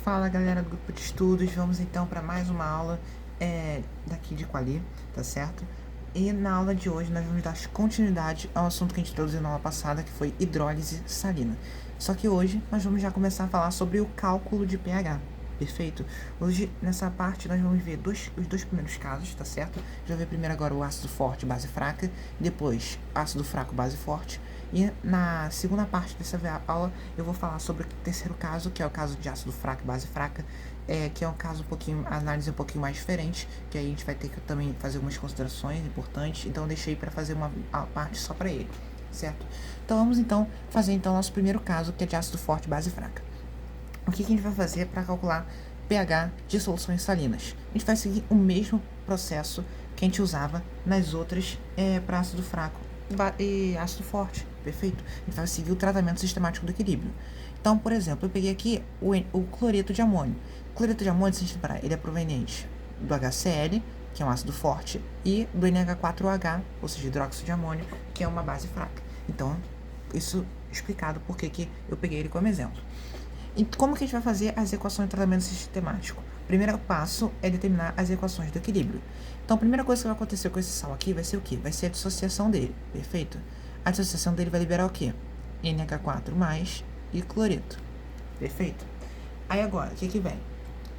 Fala galera do grupo de estudos, vamos então para mais uma aula daqui de Quali, tá certo? E na aula de hoje nós vamos dar continuidade ao assunto que a gente introduziu na aula passada, que foi hidrólise salina. Só que hoje nós vamos já começar a falar sobre o cálculo de pH, perfeito? Hoje nessa parte nós vamos ver os dois primeiros casos, tá certo? Já ver primeiro agora o ácido forte, base fraca, depois ácido fraco, base forte. E na segunda parte dessa aula eu vou falar sobre o terceiro caso, que é o caso de ácido fraco e base fraca, que é um caso a análise um pouquinho mais diferente, que aí a gente vai ter que também fazer algumas considerações importantes, então eu deixei para fazer uma parte só para ele, certo? Então vamos então fazer nosso primeiro caso, que é de ácido forte e base fraca. O que a gente vai fazer para calcular pH de soluções salinas? A gente vai seguir o mesmo processo que a gente usava nas outras para ácido fraco e ácido forte, perfeito? A gente vai seguir o tratamento sistemático do equilíbrio. Então, por exemplo, eu peguei aqui o cloreto de amônio. O cloreto de amônio, se a gente lembrar, ele é proveniente do HCl, que é um ácido forte, e do NH4OH, ou seja, hidróxido de amônio, que é uma base fraca. Então, isso explicado por que eu peguei ele como exemplo. E como que a gente vai fazer as equações de tratamento sistemático? O primeiro passo é determinar as equações do equilíbrio. Então, a primeira coisa que vai acontecer com esse sal aqui vai ser o quê? Vai ser a dissociação dele, perfeito? A dissociação dele vai liberar o quê? NH4+ e cloreto, perfeito? Aí agora, o que vem?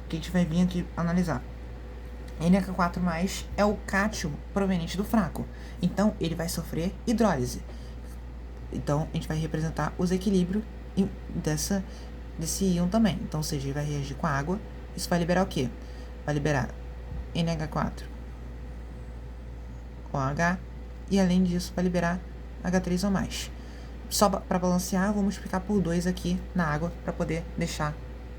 Que a gente vai vir aqui analisar. NH4+ é o cátion proveniente do fraco. Então, ele vai sofrer hidrólise. Então, a gente vai representar os equilíbrios desse íon também. Então, ou seja, ele vai reagir com a água. Isso vai liberar o quê? Vai liberar NH4OH e, além disso, vai liberar H3O+. Só para balancear, vou multiplicar por 2 aqui na água para poder deixar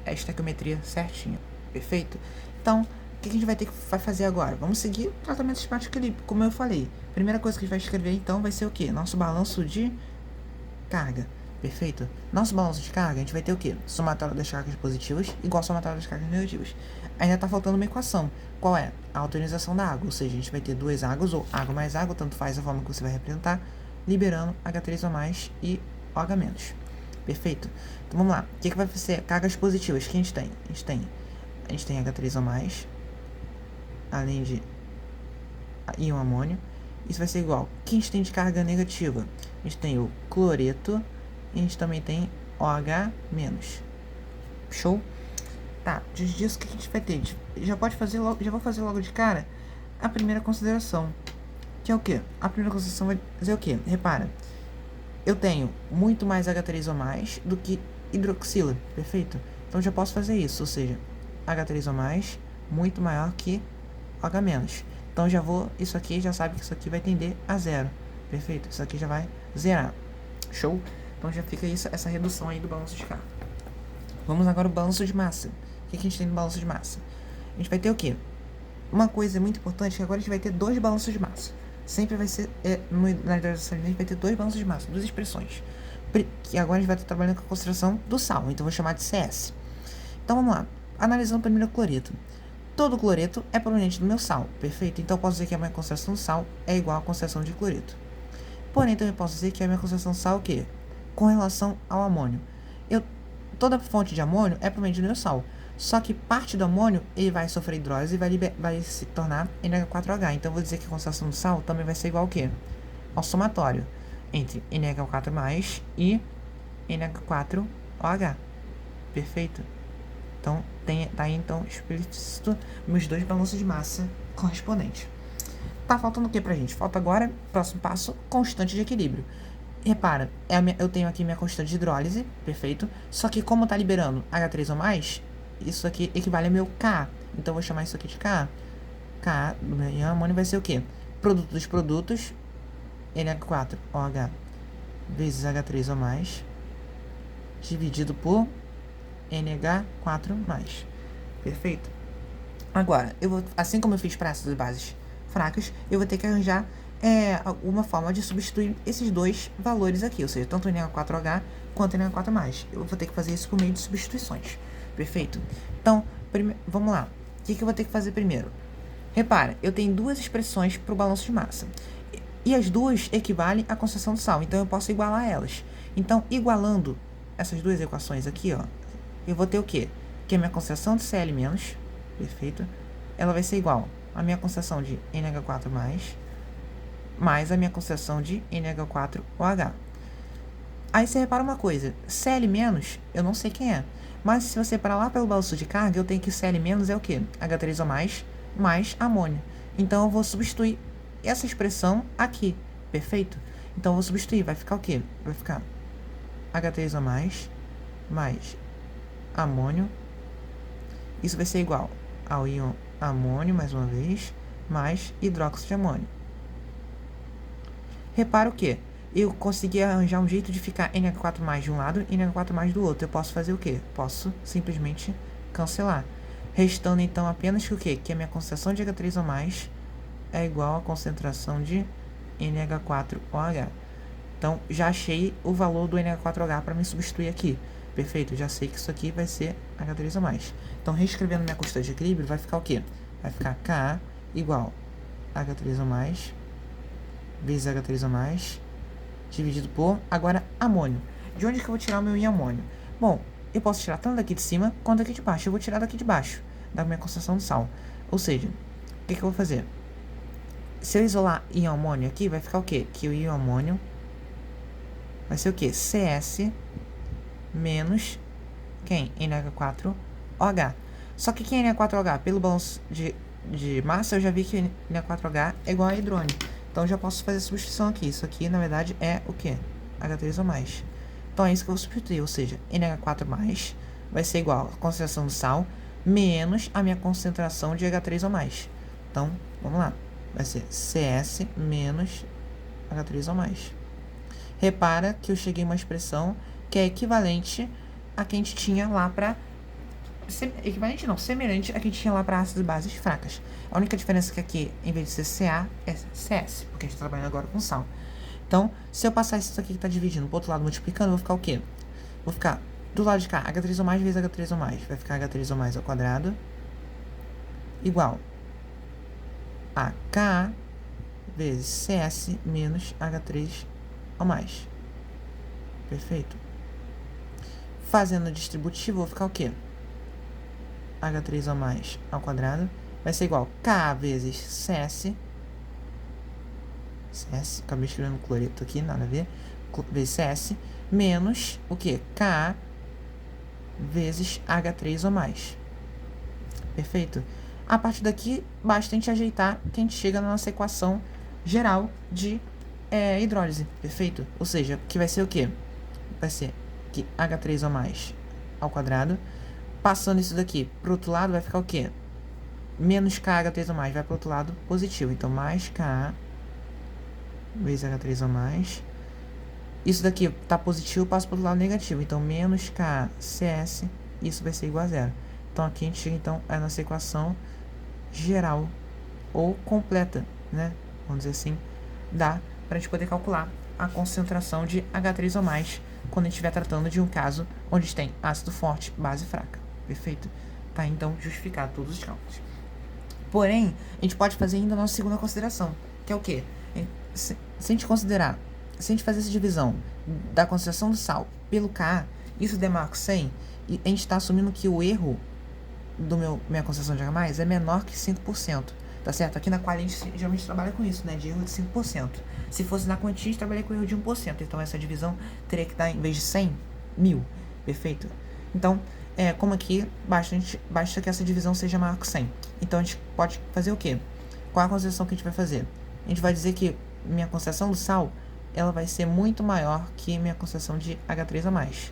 a estequiometria certinha. Perfeito? Então, o que a gente vai fazer agora? Vamos seguir o tratamento sistemático de equilíbrio, como eu falei. Primeira coisa que a gente vai escrever, então, vai ser o quê? Nosso balanço de carga. Perfeito? Nosso balanço de carga, a gente vai ter o quê? Somatório das cargas positivas igual somatório das cargas negativas. Ainda está faltando uma equação. Qual é? A autorização da água. Ou seja, a gente vai ter duas águas, ou água mais água, tanto faz a forma que você vai representar, liberando H3O+ e OH-. Perfeito? Então vamos lá. O que vai ser cargas positivas que a gente tem? A gente tem H3O+, além de íon amônio. Isso vai ser igual. O que a gente tem de carga negativa? A gente tem o cloreto e a gente também tem OH-. Show? Tá, disso que a gente vai ter? Já vou fazer logo de cara a primeira consideração. Que é o quê? A primeira consideração vai dizer o quê? Repara, eu tenho muito mais H3O+ do que hidroxila, perfeito? Então já posso fazer isso, ou seja, H3O+ muito maior que OH-. Então já isso aqui, já sabe que isso aqui vai tender a zero, perfeito? Isso aqui já vai zerar, show? Então já fica essa redução aí do balanço de carga. Vamos agora ao balanço de massa. O que a gente tem no balanço de massa? A gente vai ter o quê? Uma coisa muito importante é que agora a gente vai ter dois balanços de massa. Sempre vai ser, na hidrólise salina, a gente vai ter dois balanços de massa, duas expressões. Que agora a gente vai estar trabalhando com a concentração do sal, então vou chamar de CS. Então vamos lá, analisando primeiro o cloreto. Todo cloreto é proveniente do meu sal, perfeito? Então eu posso dizer que a minha concentração de sal é igual à concentração de cloreto. Porém, também posso dizer que a minha concentração de sal é o quê? Com relação ao amônio. Toda fonte de amônio é proveniente do meu sal. Só que parte do amônio ele vai sofrer hidrólise e vai se tornar NH4OH. Então eu vou dizer que a concentração do sal também vai ser igual ao quê? Ao somatório entre NH4+ e NH4OH. Perfeito? Então tá aí então explícito meus dois balanços de massa correspondentes. Tá faltando o que pra gente? Falta agora, próximo passo, constante de equilíbrio. Repara, eu tenho aqui minha constante de hidrólise, perfeito? Só que como tá liberando H3O+, isso aqui equivale a meu K. Então eu vou chamar isso aqui de K. K do meu amônio vai ser o quê? Produto dos produtos, NH4OH vezes H3O+, dividido por NH4+. Perfeito? Agora, assim como eu fiz para essas bases fracas, eu vou ter que arranjar alguma forma de substituir esses dois valores aqui, ou seja, tanto o NH4OH quanto o NH4+. Eu vou ter que fazer isso por meio de substituições. Perfeito? Então, vamos lá. O que eu vou ter que fazer primeiro? Repara, eu tenho duas expressões para o balanço de massa. E as duas equivalem à concentração do sal, então eu posso igualar elas. Então, igualando essas duas equações aqui, ó, eu vou ter o quê? que a minha concentração de Cl-, perfeito, ela vai ser igual à minha concentração de NH4+, mais a minha concentração de NH4OH. Aí você repara uma coisa, Cl-, eu não sei quem é, mas se você parar lá pelo balanço de carga, eu tenho que Cl- é o quê? H3O+, mais amônio. Então eu vou substituir essa expressão aqui, perfeito? Então eu vou substituir, vai ficar o quê? Vai ficar H3O+, mais amônio. Isso vai ser igual ao íon amônio, mais uma vez, mais hidróxido de amônio. Repara o que? Eu consegui arranjar um jeito de ficar NH4+ de um lado e NH4+ do outro. Eu posso fazer o quê? Posso simplesmente cancelar. Restando então apenas que o quê? Que a minha concentração de H3O+ é igual à concentração de NH4OH. Então, já achei o valor do NH4OH para me substituir aqui. Perfeito, já sei que isso aqui vai ser H3O+. Então, reescrevendo minha constante de equilíbrio, vai ficar o quê? Vai ficar Ka igual a H3O+, vezes H3O+, dividido por, agora, amônio. De onde que eu vou tirar o meu íon amônio? Bom, eu posso tirar tanto daqui de cima quanto daqui de baixo. Eu vou tirar daqui de baixo, da minha concentração de sal. Ou seja, o que eu vou fazer? Se eu isolar íon amônio aqui, vai ficar o quê? Que o íon amônio vai ser o quê? CS menos quem? NH4OH. Só que quem é NH4OH? Pelo balanço de massa, eu já vi que NH4OH é igual a hidrônio. Então, eu já posso fazer a substituição aqui. Isso aqui, na verdade, é o quê? H3O+. Então, é isso que eu vou substituir. Ou seja, NH4+, vai ser igual a concentração de sal menos a minha concentração de H3O+. Então, vamos lá. Vai ser CS menos H3O+. Repara que eu cheguei a uma expressão que é equivalente a que a gente tinha lá para... Equivalente não, semelhante a que a gente tinha lá para ácidos e bases fracas. A única diferença é que aqui, em vez de ser Ca, é CS, porque a gente está trabalhando agora com sal. Então, se eu passar isso aqui que está dividindo para o outro lado multiplicando, eu vou ficar o quê? Vou ficar do lado de cá, H3O+ vezes H3O+. Vai ficar H3O+ ao quadrado igual a Ka vezes CS menos H3O+. Perfeito? Fazendo o distributivo, vou ficar o quê? H3O+ ao quadrado vai ser igual a Ka vezes CS. CS, acabei escrevendo cloreto aqui, nada a ver. Vezes CS menos o quê? Ka vezes H3O+. Perfeito? A partir daqui, basta a gente ajeitar que a gente chega na nossa equação geral de hidrólise. Perfeito? Ou seja, que vai ser o quê? Vai ser que H3O+ ao quadrado. Passando isso daqui para o outro lado, vai ficar o quê? Menos KH3O+, vai para o outro lado positivo. Então, mais Ka vezes H3O+. Isso daqui está positivo, passa para o outro lado negativo. Então, menos KCS, isso vai ser igual a zero. Então, aqui a gente chega então, a nossa equação geral ou completa, né? Vamos dizer assim, dá para a gente poder calcular a concentração de H3O+, quando a gente estiver tratando de um caso onde tem ácido forte, base fraca. Perfeito? Tá, então, justificado todos os cálculos. Porém, a gente pode fazer ainda a nossa segunda consideração, que é o quê? Se a gente considerar, se a gente fazer essa divisão da concentração do sal pelo Ka, isso der maior que 100, e a gente está assumindo que o erro do minha concentração de H+, é menor que 5%. Tá certo? Aqui na qual a gente geralmente trabalha com isso, né? De erro de 5%. Se fosse na quantia, a gente trabalharia com erro de 1%. Então, essa divisão teria que dar, em vez de 100, 1000. Perfeito? Então, como aqui, basta que essa divisão seja maior que 100. Então, a gente pode fazer o quê? Qual a concentração que a gente vai fazer? A gente vai dizer que minha concentração do sal, ela vai ser muito maior que minha concentração de H3O+.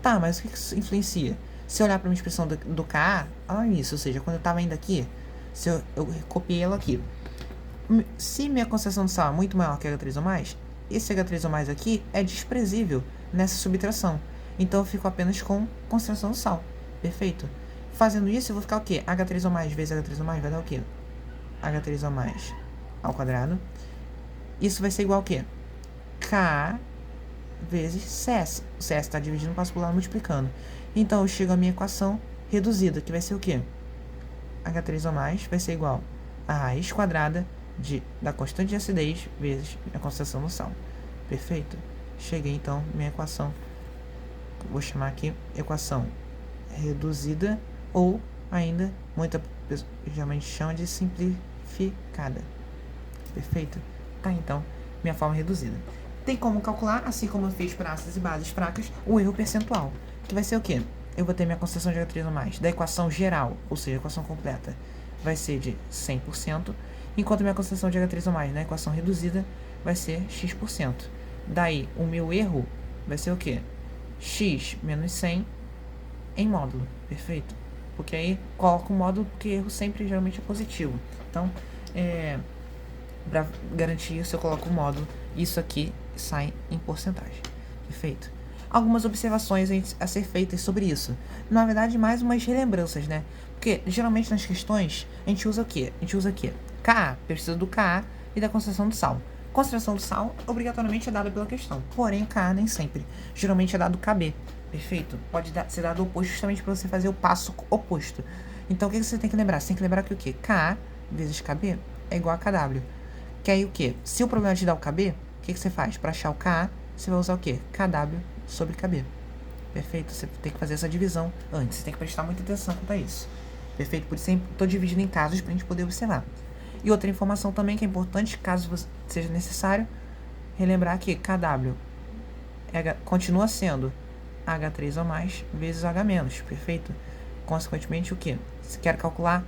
Tá, mas o que isso influencia? Se eu olhar para uma expressão do Ka, olha isso, ou seja, quando eu estava indo aqui, se eu copiei ela aqui. Se minha concentração de sal é muito maior que H3O+, esse H3O+ aqui é desprezível nessa subtração. Então, eu fico apenas com concentração de sal. Perfeito? Fazendo isso, eu vou ficar o quê? H3O+ vezes H3O+ vai dar o quê? H3O+ ao quadrado. Isso vai ser igual a quê? Ka vezes CS. O CS está dividindo, passo por lá multiplicando. Então, eu chego à minha equação reduzida, que vai ser o quê? H3O+ vai ser igual a raiz quadrada da constante de acidez vezes a concentração do sal. Perfeito? Cheguei, então, minha equação. Vou chamar aqui equação reduzida ou ainda, muita pessoa geralmente chama de simplificada. Perfeito? Tá, então, minha forma reduzida. Tem como calcular, assim como eu fiz para ácidos e bases fracas, o erro percentual, que vai ser o quê? Eu vou ter minha concentração de H3 ou mais da equação geral, ou seja, a equação completa, vai ser de 100%, enquanto minha concentração de H3 ou mais na equação reduzida vai ser x%. Daí, o meu erro vai ser o quê? X menos 100 em módulo, perfeito? Porque aí coloco o módulo, porque erro sempre geralmente é positivo. Então, para garantir isso, eu coloco o módulo. Isso aqui sai em porcentagem. Perfeito? Algumas observações a ser feitas sobre isso. Na verdade, mais umas relembranças, né? Porque, geralmente, nas questões, a gente usa o quê? A gente usa aqui Ka, precisa do Ka e da concentração do sal. Concentração do sal, obrigatoriamente, é dada pela questão. Porém, o Ka nem sempre. Geralmente é dado Kb. Perfeito? Pode ser dado oposto justamente para você fazer o passo oposto. Então, o que você tem que lembrar? Você tem que lembrar que o quê? Ka vezes Kb é igual a Kw. Que aí o quê? Se o problema te dá o Kb, o que você faz? Para achar o Ka, você vai usar o quê? Kw sobre Kb. Perfeito? Você tem que fazer essa divisão antes. Você tem que prestar muita atenção quanto a isso. Perfeito? Por isso eu estou dividindo em casos para a gente poder observar. E outra informação também que é importante, caso seja necessário, relembrar que Kw continua sendo H3 ou mais vezes OH menos. Perfeito? Consequentemente, o que? Se quer calcular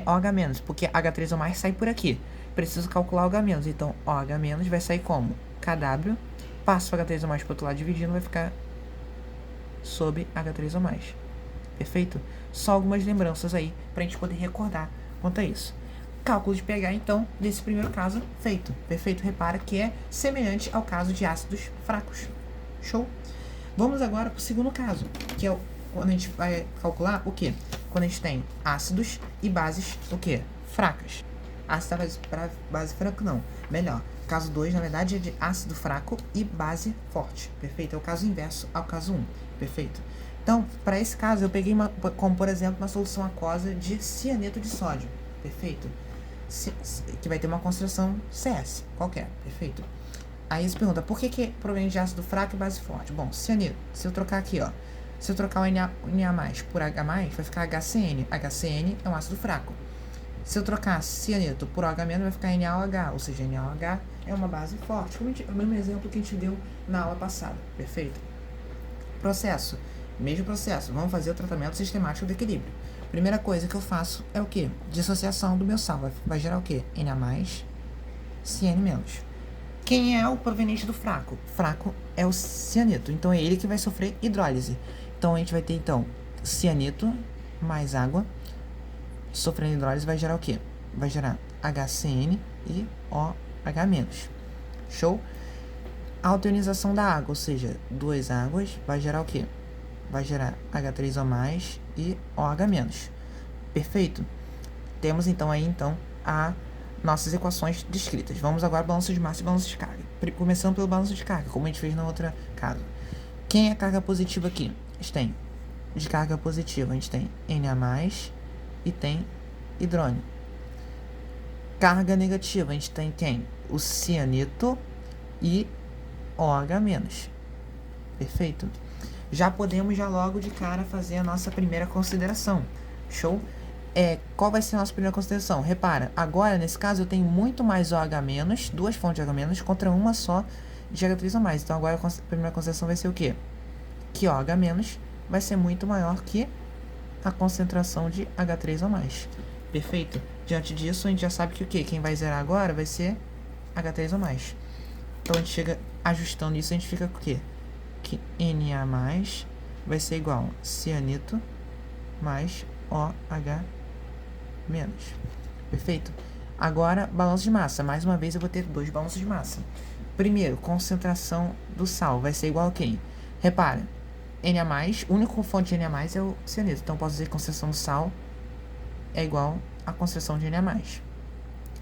OH menos, porque H3 ou mais sai por aqui. Preciso calcular OH menos. Então, OH menos vai sair como? KW, passo o H3 ou mais para o outro lado dividindo, vai ficar sobre H3 ou mais. Perfeito? Só algumas lembranças aí para a gente poder recordar quanto a isso. Cálculo de pH, então, desse primeiro caso feito. Perfeito? Repara que é semelhante ao caso de ácidos fracos. Show? Vamos agora para o segundo caso, que é quando a gente vai calcular o quê? Quando a gente tem ácidos e bases, o quê? Fracas. Ácido para base fraca, não. Melhor. Caso 2, na verdade, é de ácido fraco e base forte. Perfeito? É o caso inverso ao caso 1. Perfeito? Então, para esse caso, eu peguei como, por exemplo, uma solução aquosa de cianeto de sódio. Perfeito? Que vai ter uma concentração CS, qualquer. Perfeito? Aí você pergunta, por que provém de ácido fraco e base forte? Bom, cianeto, se eu trocar aqui, ó, se eu trocar o Na por H+, vai ficar HCN. HCN é um ácido fraco. Se eu trocar cianeto por OH-, vai ficar NaOH, ou seja, NaOH é uma base forte, como o mesmo exemplo que a gente deu na aula passada. Perfeito? Processo. Mesmo processo. Vamos fazer o tratamento sistemático do equilíbrio. Primeira coisa que eu faço é o quê? Dissociação do meu sal. Vai gerar o quê? Na+, Cn-. Quem é o proveniente do fraco? Fraco é o cianeto. Então, é ele que vai sofrer hidrólise. Então, a gente vai ter, então, cianeto mais água. Sofrendo hidrólise vai gerar o quê? Vai gerar HCN e OH-. Show? Altionização da água, ou seja, duas águas, vai gerar o quê? Vai gerar H3O+, e OH-. Perfeito? Temos, então, aí, as nossas equações descritas. Vamos agora ao balanço de massa e balanço de carga. Começando pelo balanço de carga, como a gente fez na outra caso. Quem é carga positiva aqui? A gente tem, de carga positiva, a gente tem Na+, e tem hidrônio. Carga negativa, a gente tem quem? O cianeto e OH-. Perfeito? Já podemos logo de cara fazer a nossa primeira consideração. Show? Qual vai ser a nossa primeira consideração? Repara, agora, nesse caso, eu tenho muito mais OH-, duas fontes de OH-, contra uma só de H3 ou mais. Então, agora a primeira consideração vai ser o quê? Que OH- vai ser muito maior que a concentração de H3 ou mais. Perfeito? Diante disso, a gente já sabe que o quê? Quem vai zerar agora vai ser H3 ou mais. Então, a gente chega ajustando isso, a gente fica com o quê? Que Na+, vai ser igual a cianeto mais OH-. Perfeito? Agora, balanço de massa. Mais uma vez, eu vou ter dois balanços de massa. Primeiro, concentração do sal vai ser igual a quem? Repara, Na+, única fonte de Na+, é o cianeto. Então, posso dizer que a concentração do sal é igual à concentração de Na+. Da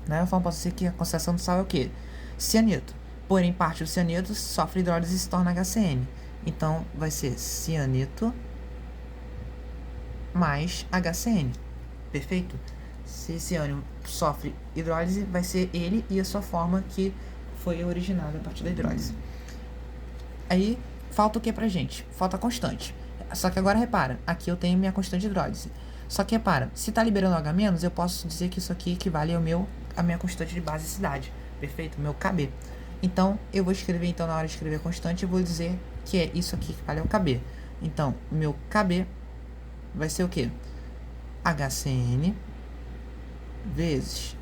mesma forma, posso dizer que a concentração do sal é o quê? Cianeto. Porém, parte do cianeto sofre hidrólise e se torna HCN. Então, vai ser cianeto mais HCN. Perfeito? Se esse ânion sofre hidrólise, vai ser ele e a sua forma que foi originada a partir da hidrólise. Aí, falta o que pra gente? Falta a constante. Só que agora, repara, aqui eu tenho minha constante de hidrólise. Só que repara, se tá liberando OH-, eu posso dizer que isso aqui equivale a minha constante de basicidade, perfeito? Meu KB. Então, eu vou escrever, então, na hora de escrever a constante, eu vou dizer que é isso aqui que vale ao KB. Então, o meu KB vai ser o quê? HCN vezes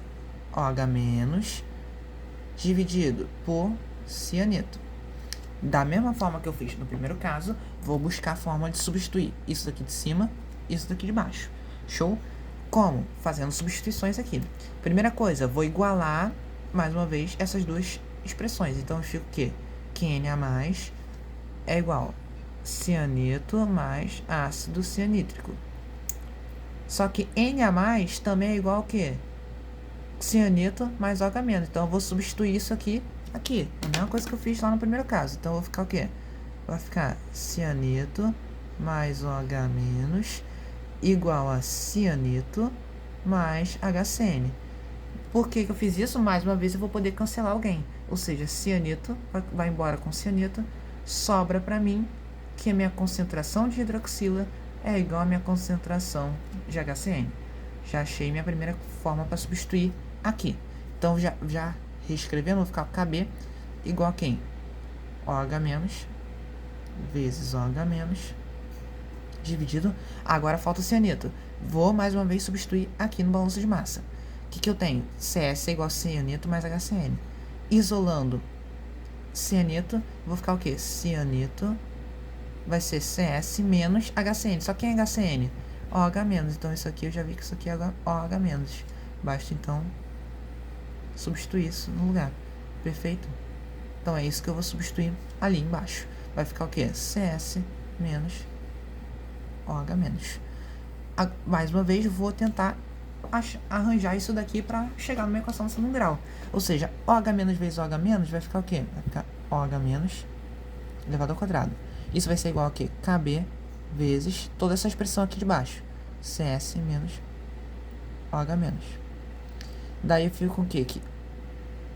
OH- dividido por cianeto. Da mesma forma que eu fiz no primeiro caso, vou buscar a forma de substituir isso daqui de cima, isso daqui de baixo. Show? Como? Fazendo substituições aqui. Primeira coisa, vou igualar, mais uma vez, essas duas expressões. Então, eu fico o quê? Que Na+ é igual cianeto mais ácido cianítrico. Só que Na+ também é igual ao quê? Cianeto mais OH-. Então, eu vou substituir isso aqui. A mesma coisa que eu fiz lá no primeiro caso. Então, eu vou ficar o quê? Vai ficar cianeto mais OH- igual a cianeto mais HCN. Por que eu fiz isso? Mais uma vez, eu vou poder cancelar alguém. Ou seja, cianeto vai embora com cianeto. Sobra para mim que a minha concentração de hidroxila é igual à minha concentração de HCN. Já achei minha primeira forma para substituir aqui. Então, já reescrevendo, vou ficar KB igual a quem? OH- vezes OH- dividido. Agora falta o cianeto. Vou mais uma vez substituir aqui no balanço de massa. O que eu tenho? CS é igual a cianeto mais HCN. Isolando cianeto, vou ficar o quê? Cianeto vai ser CS menos HCN. Só quem é HCN? OH-. Então, isso aqui eu já vi que isso aqui é OH-. Basta, então, substituir isso no lugar. Perfeito? Então, é isso que eu vou substituir ali embaixo. Vai ficar o quê? CS menos OH-. Mais uma vez, vou tentar arranjar isso daqui para chegar numa equação de segundo grau. Ou seja, OH- vezes OH- vai ficar o quê? Vai ficar OH- elevado ao quadrado. Isso vai ser igual a quê? KB vezes toda essa expressão aqui de baixo. CS menos OH-. Daí eu fico com o quê? Que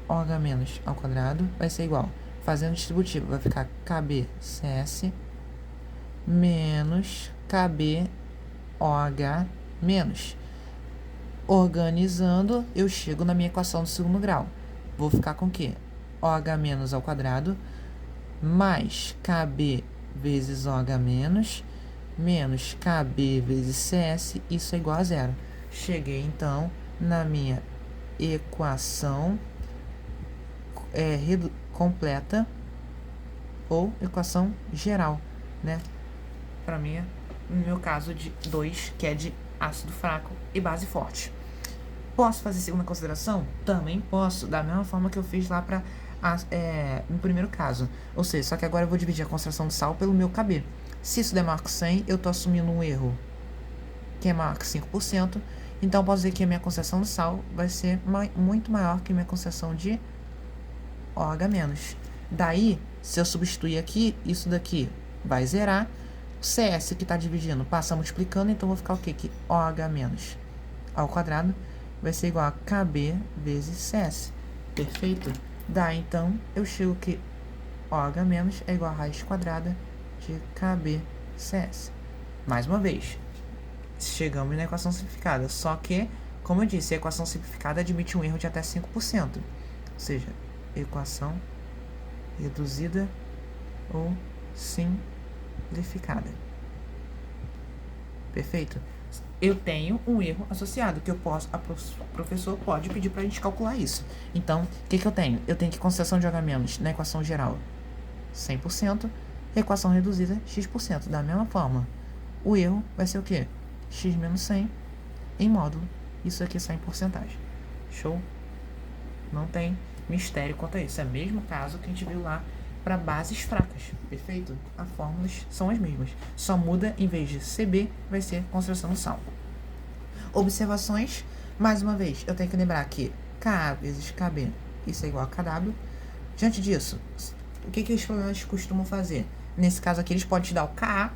OH- ao quadrado vai ser igual. Fazendo distributivo, vai ficar KB CS menos KB OH-. Organizando, eu chego na minha equação do segundo grau. Vou ficar com o quê? OH- ao quadrado mais KB vezes OH- menos KB vezes CS, isso é igual a zero. Cheguei, então, na minha equação completa ou equação geral, né? Para mim, no meu caso de 2, que é de ácido fraco e base forte. Posso fazer segunda consideração? Também posso, da mesma forma que eu fiz lá no primeiro caso. Ou seja, só que agora eu vou dividir a concentração de sal pelo meu KB. Se isso der maior que 100, eu estou assumindo um erro que é maior que 5%. Então, posso dizer que a minha concentração de sal vai ser muito maior que a minha concentração de OH-. Daí, se eu substituir aqui, isso daqui vai zerar. O CS que está dividindo passa multiplicando, então vou ficar o quê? Que OH- ao quadrado vai ser igual a KB vezes CS. Perfeito? Daí, então, eu chego que OH- é igual a raiz quadrada de KB CS. Mais uma vez, chegamos na equação simplificada. Só que, como eu disse, a equação simplificada admite um erro de até 5%. Ou seja, equação reduzida ou simplificada. Perfeito? Eu tenho um erro associado, que o professor pode pedir para a gente calcular isso. Então, o que eu tenho? Eu tenho que concentração de OH- na equação geral 100%, equação reduzida x%. Da mesma forma, o erro vai ser o quê? X menos 100 em módulo. Isso aqui sai em porcentagem. Show? Não tem mistério quanto a isso. É o mesmo caso que a gente viu lá para bases fracas. Perfeito? As fórmulas são as mesmas. Só muda, em vez de CB, vai ser concentração do sal. Observações. Mais uma vez, eu tenho que lembrar que Ka vezes Kb, isso é igual a Kw. Diante disso, o que os problemas costumam fazer? Nesse caso aqui, eles podem te dar o Ka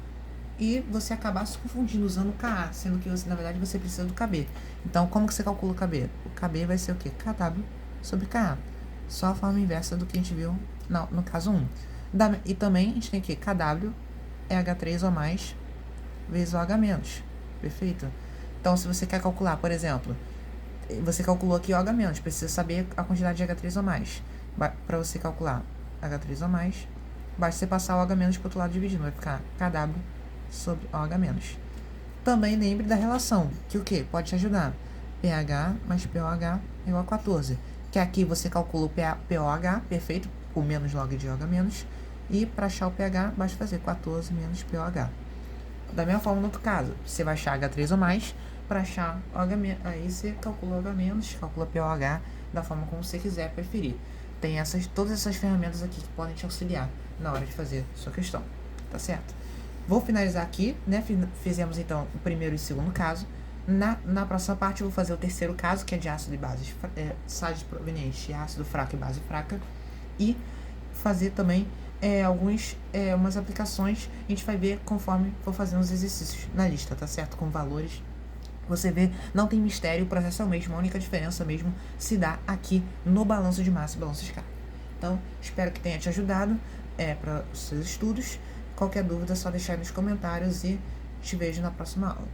e você acabar se confundindo usando o Ka, sendo que, na verdade, você precisa do Kb. Então, como que você calcula o Kb? O Kb vai ser o quê? Kw sobre Ka. Só a forma inversa do que a gente viu no caso 1. E também a gente tem que KW é H3 ou mais vezes OH-. Perfeito? Então, se você quer calcular, por exemplo, você calculou aqui OH-, precisa saber a quantidade de H3 ou mais. Para você calcular H3 ou mais, basta você passar o OH- para o outro lado dividindo, vai ficar KW sobre OH-. Também lembre da relação, que o que? Pode te ajudar. pH mais pOH igual a 14. Que aqui você calcula o pOH, perfeito, o menos log de OH-. E para achar o pH, basta fazer 14 menos pOH. Da mesma forma, no outro caso, você vai achar H3 ou mais, para achar OH-, aí você calcula OH-, calcula pOH, da forma como você quiser preferir. Tem todas essas ferramentas aqui que podem te auxiliar na hora de fazer sua questão, tá certo? Vou finalizar aqui, né? Fizemos então o primeiro e o segundo caso. Na próxima parte eu vou fazer o terceiro caso, que é de ácido e base, sais provenientes de ácido fraco e base fraca. E fazer também umas aplicações. A gente vai ver conforme for fazendo os exercícios na lista, tá certo? Com valores. Você vê, não tem mistério, o processo é o mesmo, a única diferença mesmo se dá aqui no balanço de massa e balanço de carga. Então, espero que tenha te ajudado para os seus estudos. Qualquer dúvida é só deixar aí nos comentários e te vejo na próxima aula.